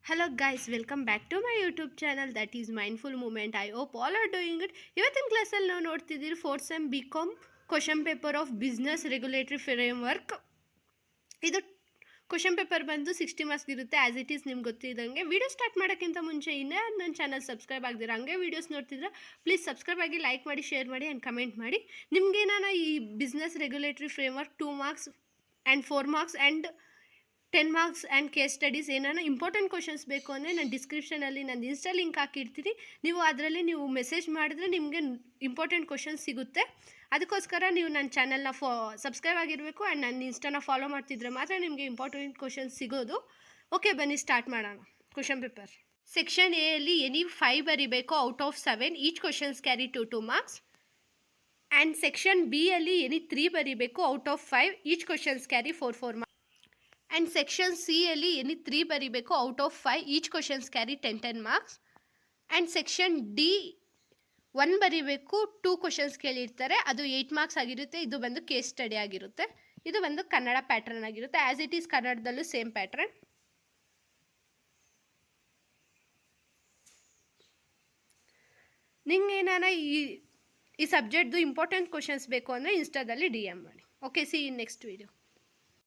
Hello guys, welcome back to my YouTube channel that is Mindful Movement. I hope all are doing it. ಇವತ್ತಿನ ಕ್ಲಾಸಲ್ಲಿ ನಾವು ನೋಡ್ತಿದ್ದೀರಿ fourth sem BCom question paper of business regulatory framework. ಇದು question paper ಬಂದು 60 marks ಇರುತ್ತೆ. As it is ನಿಮ್ಗೆ ಗೊತ್ತಿದ್ದಂಗೆ video start ಮಾಡೋಕ್ಕಿಂತ ಮುಂಚೆ ಇನ್ನೂ ನನ್ನ ಚಾನಲ್ ಸಬ್ಸ್ಕ್ರೈಬ್ ಆಗದಿರ ಹಂಗೆ ವೀಡಿಯೋಸ್ ನೋಡ್ತಿದ್ರೆ ಪ್ಲೀಸ್ ಸಬ್ಸ್ಕ್ರೈಬ್ ಆಗಿ, ಲೈಕ್ ಮಾಡಿ, ಶೇರ್ ಮಾಡಿ ಆ್ಯಂಡ್ ಕಮೆಂಟ್ ಮಾಡಿ. ನಿಮಗೆ ನಾನು ಈ business regulatory framework 2 marks and 4 marks and 10 marks and case studies ಏನಾನ ಇಂಪಾರ್ಟೆಂಟ್ ಕ್ವಶನ್ಸ್ ಬೇಕು ಅಂದರೆ ನಾನು ಡಿಸ್ಕ್ರಿಪ್ಷನಲ್ಲಿ ನಾನು ಇನ್ಸ್ಟಾ ಲಿಂಕ್ ಹಾಕಿರ್ತೀನಿ. ಅದರಲ್ಲಿ ನೀವು ಮೆಸೇಜ್ ಮಾಡಿದ್ರೆ ನಿಮಗೆ ಇಂಪಾರ್ಟೆಂಟ್ ಕ್ವಶನ್ಸ್ ಸಿಗುತ್ತೆ. ಅದಕ್ಕೋಸ್ಕರ ನೀವು ನನ್ನ ಚಾನಲ್ನ ಸಬ್ಸ್ಕ್ರೈಬ್ ಆಗಿರಬೇಕು ಆ್ಯಂಡ್ ನನ್ನ ಇನ್ಸ್ಟಾನ ಫಾಲೋ ಮಾಡ್ತಿದ್ರೆ ಮಾತ್ರ ನಿಮಗೆ ಇಂಪಾರ್ಟೆಂಟ್ ಕ್ವಶನ್ಸ್ ಸಿಗೋದು. ಓಕೆ, ಬನ್ನಿ ಸ್ಟಾರ್ಟ್ ಮಾಡೋಣ. ಕ್ವಶನ್ ಪೇಪರ್ ಸೆಕ್ಷನ್ ಎ ಅಲ್ಲಿ ಎನಿ 5 ಬರಿಬೇಕು out of 7. Each questions carry 2 marks. And section B ಅಲ್ಲಿ ಎನಿ 3 ಬರಿಬೇಕು out of 5. Each questions carry 4 marks. And section C ಅಲ್ಲಿ ಎನಿ 3 ಬರಿಬೇಕು out of 5. Each questions carry 10 marks. And section D 1 ಬರಿಬೇಕು, 2 questions ಕೇಳಿರ್ತಾರೆ, ಅದು 8 marks ಆಗಿರುತ್ತೆ. ಇದು ಬಂದು case study ಆಗಿರುತ್ತೆ. ಇದು ಬಂದು ಕನ್ನಡ ಪ್ಯಾಟ್ರನ್ ಆಗಿರುತ್ತೆ. ಆ್ಯಸ್ ಇಟ್ ಈಸ್ ಕನ್ನಡದಲ್ಲೂ ಸೇಮ್ ಪ್ಯಾಟ್ರನ್. ನಿಂಗೆ ಏನಾನ ಈ ಸಬ್ಜೆಕ್ಟ್ದು ಇಂಪಾರ್ಟೆಂಟ್ ಕ್ವಶನ್ಸ್ ಬೇಕು ಅಂದರೆ ಇನ್ಸ್ಟಾದಲ್ಲಿ DM ಮಾಡಿ. ಓಕೆ, ಸಿ ಇನ್ ನೆಕ್ಸ್ಟ್ ವೀಡಿಯೋ.